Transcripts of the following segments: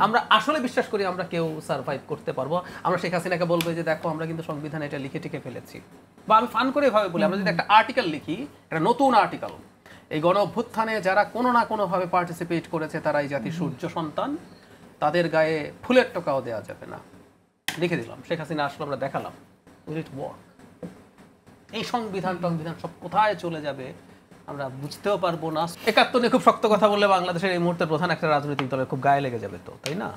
আমরা আসলে বিশ্বাস করি আমরা কেউ সার্ভাইভ করতে পারবো। আমরা শেখ হাসিনাকে বলবো যে দেখো আমরা কিন্তু সংবিধানে এটা লিখে টিকে ফেলেছি, বা আমি ফান করে ভাবে বলি আমরা যদি একটা আর্টিকেল লিখি, একটা নতুন আর্টিকেল, এই গণ অভ্যুত্থানে যারা কোনো না কোনোভাবে পার্টিসিপেট করেছে তারা এই জাতির সূর্য সন্তান, তাদের গায়ে ফুলের টোকাও দেওয়া যাবে না, লিখে দিলাম। শেখ হাসিনা আসলে আমরা দেখালাম উইল ইট ওয়ার্ক। এই সংবিধান সব কোথায় চলে যাবে আমরা বুঝতেও পারবো না। ৭১ নিয়ে খুব শক্ত কথা বললে বাংলাদেশের এই মুহূর্তে প্রধান একটা রাজনৈতিক দলের খুব গায়ে লেগে যাবে, তো তাই না?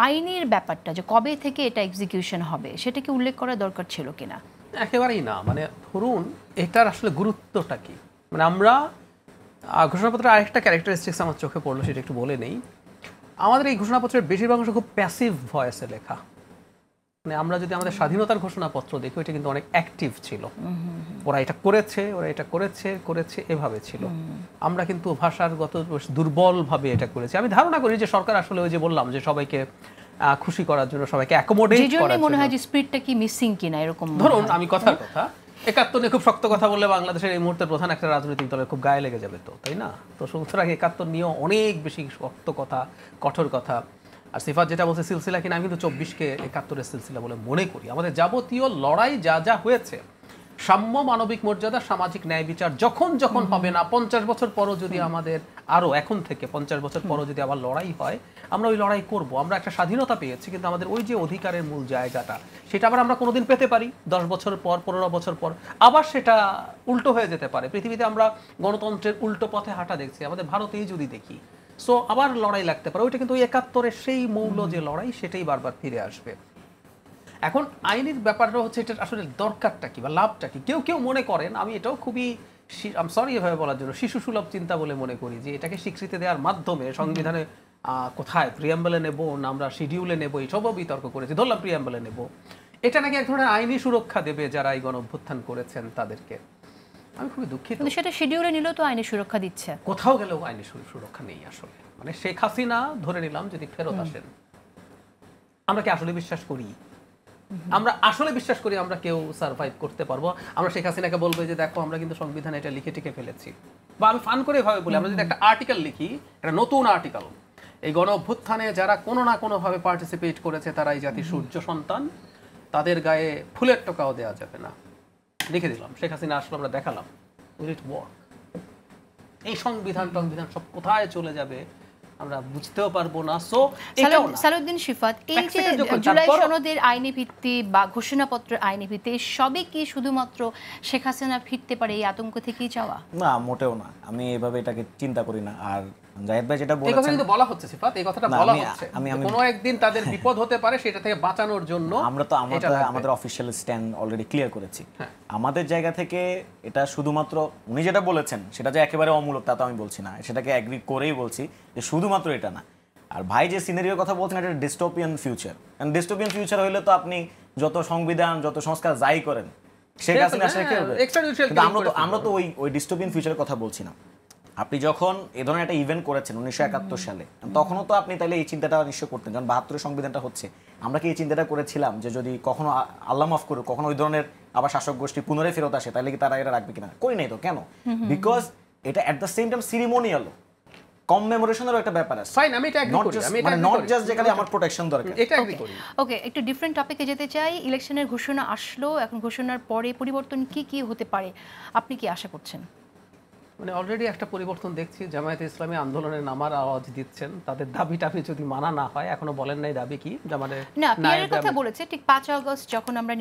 আইনের ব্যাপারটা যে কবে থেকে এটা এক্সিকিউশন হবে সেটা কি উল্লেখ করা দরকার ছিল কিনা? একেবারেই না। মানে ধরুন এটার আসলে গুরুত্বটা কি, মানে আমরা ঘোষণাপত্রের আরেকটা ক্যারেক্টারিস্টিক্স আমার চোখে পড়লো, সেটা একটু বলে নেই। আমাদের এই ঘোষণাপত্রের বেশিরভাগ অংশ খুব প্যাসিভ ভয়েসে লেখা। মানে আমরা যদি আমাদের স্বাধীনতার ঘোষণাপত্র দেখি, এটা কিন্তু অনেক অ্যাক্টিভ ছিল। ওরা এটা করেছে এভাবে ছিল। আমরা কিন্তু ভাষাগত দুর্বলভাবে এটা করেছি। আমি ধারণা করি যে সরকার আসলে ওই যে বললাম যে সবাইকে খুশি করার জন্য, সবাইকে অ্যাকোমোডেট করার জন্য, মনে হয় যে স্পিরিটটা কি মিসিং কিনা এরকম। ধরুন আমি কথার কথা ৭১ নিয়ে খুব শক্ত কথা বললে বাংলাদেশের এই মুহূর্তে প্রধান একটা রাজনৈতিক দলের খুব গায়ে লেগে যাবে, তো তাই না? তো সুতরাং ৭১ নিয়েও অনেক বেশি শক্ত কথা, কঠোর কথা। আর সিফাত যেটা বলছে সিলসিলা কিনা, আমি কিন্তু ২৪কে ৭১-এর সিলসিলা বলে মনে করি। আমাদের যাবতীয় লড়াই যা হয়েছে, সাম্য, মানবিক মর্যাদা, সামাজিক ন্যায় বিচার যখন হবে না, ৫০ বছর পরও যদি আমাদের আরো এখন থেকে ৫০ বছর পরও যদি আবার লড়াই হয়, আমরা ওই লড়াই করব। আমরা একটা স্বাধীনতা পেয়েছি, কিন্তু আমাদের ওই যে অধিকারের মূল জায়গাটা, সেটা আবার আমরা কোনোদিন পেতে পারি ১০ বছর পর, ১৫ বছর পর আবার সেটা উল্টো হয়ে যেতে পারে। পৃথিবীতে আমরা গণতন্ত্রের উল্টো পথে হাঁটা দেখছি, আমাদের ভারতেই যদি দেখি, সো আবার লড়াই লাগতে পারে। ওইটা কিন্তু ৭১-এর সেই মৌল যে লড়াই, সেটাই বারবার ফিরে আসবে। এখন আইনের ব্যাপারটা হচ্ছে এটা আসলে দরকারটা কি বা লাভটা কি। কেউ মনে করেন, আমি এটাও খুবই সরি এভাবে বলার জন্য, শিশু সুলভ চিন্তা বলে মনে করি যে এটাকে স্বীকৃতি দেওয়ার মাধ্যমে সংবিধানে কোথায় প্রিয়াম্বলে নেব না আমরা শিডিউলে নেব, এইসবও বিতর্ক করেছি। ধরলাম প্রিয়াম্বলে নেব, এটা নাকি এক ধরনের আইনি সুরক্ষা দেবে যারা এই গণ অভ্যুত্থান করেছেন তাদেরকে। আমি খুবই দুঃখিত। কিন্তু সেটা শিডিউলে নিলেও তো আইনি সুরক্ষা দিচ্ছে, কোথাও গেলেও আইনি সুরক্ষা নেই আসলে। মানে শেখ হাসিনা ধরে নিলাম যদি ফেরত আসেন, আমরা কি আসলে বিশ্বাস করি? আমরা আসলে বিশ্বাস করি আমরা কেউ সার্ভাইভ করতে পারবো? আমরা শেখ হাসিনাকে বলবো যে দেখো আমরা কিন্তু সংবিধানে এটা লিখে টিকে ফেলেছি, বা আমি ফান করে ভাবে বলি আমরা যদি একটা আর্টিকেল লিখি, একটা নতুন আর্টিকেল, এই গণ অভ্যুত্থানে যারা কোনো না কোনোভাবে পার্টিসিপেট করেছে তারা এই জাতির সূর্য সন্তান, তাদের গায়ে ফুলের টোকাও দেওয়া যাবে না, লিখে দিলাম। শেখ হাসিনা আসলে আমরা দেখালাম উইল ইট ওয়ার্ক। এই সংবিধান সব কোথায় চলে যাবে আমরা বুঝতেও পারবো না। সো সালাউদ্দিন শিফাত, এই যে জুলাই সনদের আইনি ভিত্তি বা ঘোষণাপত্রের আইনি ভিত্তি, সবই কি শুধুমাত্র শেখ হাসিনা ফিরতে পারে এই আতঙ্ক থেকেই চাওয়া? না, মোটেও না। আমি এভাবে এটাকে চিন্তা করি না। আর জাহিদ ভাই যেটা বলেছেন, এই কথা কিন্তু বলা হচ্ছে সিফাত, এই কথাটা বলা হচ্ছে কোনো একদিন তাদের বিপদ হতে পারে, সেটা থেকে বাঁচানোর জন্য আমরা তো আমাদের অফিশিয়াল স্ট্যান্ড অলরেডি ক্লিয়ার করেছি। আমাদের জায়গা থেকে এটা শুধুমাত্র উনি যেটা বলেছেন সেটা যে একেবারে অমূলক তা তো আমি বলছি না, সেটাকে এগ্রি করেই বলছি যে শুধুমাত্র এটা না। আর ভাই যে সিনারিওর কথা বলছেন, এটা ডিস্টোপিয়ান ফিউচার। কারণ ডিস্টোপিয়ান ফিউচার হইলে তো আপনি যত সংবিধান, যত সংস্কার যাই করেন, শেখ হাসিনা আমরা তো ওই ডিস্টোপিয়ান ফিউচারের কথা বলছি না। আপনি যখন এ ধরনের একটা ইভেন্ট করেছেন 1971 সালে, তখনও তো আপনি তাইলে এই চিন্তাটা নিশ্চয় করতেন। যখন ৭২-এর সংবিধানটা হচ্ছে, আমরা কি এই চিন্তাটা করেছিলাম যে যদি কখনো আল্লাহ মাফ করুক কখনো ওই ধরনের আবার শাসক গোষ্ঠী পুনরায় ফেরত আসে, তাহলে কি তারা এটা রাখবে কিনা? করি নাই তো। কেন? বিকজ এটা এট দ্য সেম টাইম সিরিমোনিয়াল, কমমেমোরেশনেরও একটা ব্যাপার আছে। ফাইন, আমি এটা এগ্রি করি। মানে নট জাস্ট যেখানে আমার প্রোটেকশন দরকার, এটা এগ্রি করি। ওকে, একটু ডিফারেন্ট টপিকে যেতে চাই। ইলেকশনের ঘোষণা আসলো, এখন ঘোষণার পরে পরিবর্তন কি হতে পারে আপনি কি আশা করছেন? মানে অলরেডি একটা পরিবর্তন দেখছি, জামায়াতে ইসলামী আন্দোলনের নামার আওয়াজ দিচ্ছেন। তাদের দাবিটা যদি মানা না হয়, এখনো বলেন নাই দাবি কি, না পিয়ারের কথা বলেছে ঠিক ৫ আগস্ট যখন আমরা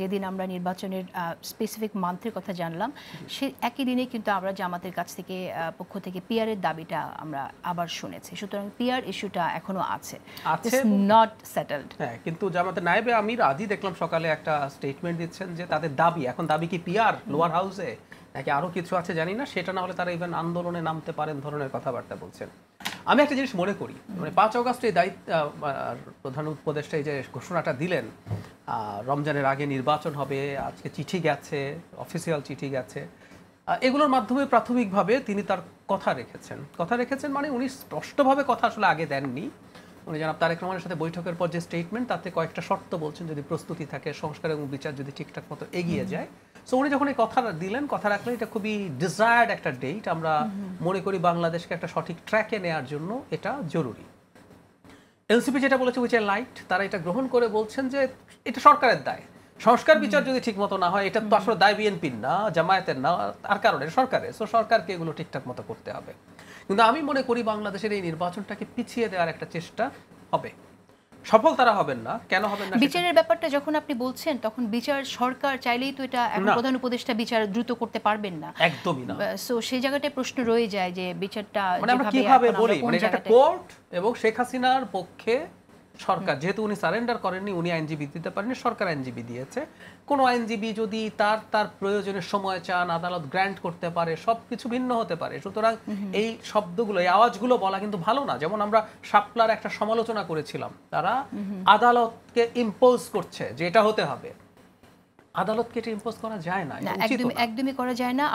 যেদিন আমরা নির্বাচনের স্পেসিফিক মান্থের কথা জানলাম, সে একই দিনে কিন্তু আমরা জামাতের কাছ থেকে পক্ষ থেকে পিয়ারের দাবিটা আমরা আবার শুনেছি। সুতরাং পিয়ার ইস্যুটা এখনো আছে, নট সেটেলড। হ্যাঁ, কিন্তু জামাতের নায়েবে আমির আজই দেখলাম সকালে একটা স্টেটমেন্ট দিচ্ছেন যে তাদের দাবি, এখন দাবি কি পিয়ার লোয়ার হাউসে নাকি আরো কিছু আছে জানি না, সেটা না হলে তারা ইভেন আন্দোলনে নামতে পারেন ধরনের কথাবার্তা বলছেন। আমি একটা জিনিস মনে করি, মানে ৫ আগস্ট এই দায়িত্ব প্রধান উপদেষ্টা এই যে ঘোষণাটা দিলেন, রমজানের আগে নির্বাচন হবে, আজকে চিঠি গেছে, অফিসিয়াল চিঠি গেছে, এগুলোর মাধ্যমে প্রাথমিকভাবে তিনি তার কথা রেখেছেন। মানে উনি স্পষ্টভাবে কথা আসলে আগে দেননি। উনি জনাব তারেক রহমানের সাথে বৈঠকের পর যে স্টেটমেন্ট, তাতে কয়েকটা শর্ত বলছেন, যদি প্রস্তুতি থাকে, সংস্কার এবং বিচার যদি ঠিকঠাক মতো এগিয়ে যায়। সো উনি যখন এই কথা দিলেন, কথা রাখলেন, এটা খুবই ডিজায়ার্ড একটা ডেট। আমরা মনে করি বাংলাদেশকে একটা সঠিক ট্র্যাকে নেওয়ার জন্য এটা জরুরি। এনসিপি যেটা বলেছে উইচ লাইট, তারা এটা গ্রহণ করে বলছেন যে এটা সরকারের দায়, সংস্কার বিচার যদি ঠিক মতো না হয়, এটা তো আসলে দায় বিএনপির না, জামায়াতের না, আর কারণে সরকারের। সো সরকারকে এগুলো ঠিকঠাক মতো করতে হবে। কিন্তু আমি মনে করি বাংলাদেশের এই নির্বাচনটাকে পিছিয়ে দেওয়ার একটা চেষ্টা হবে, সফল তারা হবেন না। কেন হবেন না? বিচারের ব্যাপারটা যখন আপনি বলছেন, তখন বিচার সরকার চাইলেই তো এটা এখন প্রধান উপদেষ্টা বিচার দ্রুত করতে পারবেন না, একদমই না। সো সেই জায়গাটায় প্রশ্ন রয়ে যায় যে বিচারটা মানে আমরা কিভাবে বলি, মানে এটা কোর্ট এবং শেখ হাসিনার পক্ষে সরকার, যেহেতু উনি সারেন্ডার করেননি, উনি আইনজীবী দিতে পারেননি, সরকার আইনজীবী দিয়েছে। কোনো আইনজীবী যদি তার প্রয়োজনের সময় চান, আদালত গ্র্যান্ট করতে পারে, সবকিছু ভিন্ন হতে পারে। সুতরাং এই শব্দগুলো, এই আওয়াজগুলো বলা কিন্তু ভালো না। যেমন আমরা শাপলার একটা সমালোচনা করেছিলাম, তারা আদালতকে ইম্পোজ করছে যে এটা হতে হবে। আদালতকে এটা ইম্পোজ করা যায় না, একদমই করা যায় না।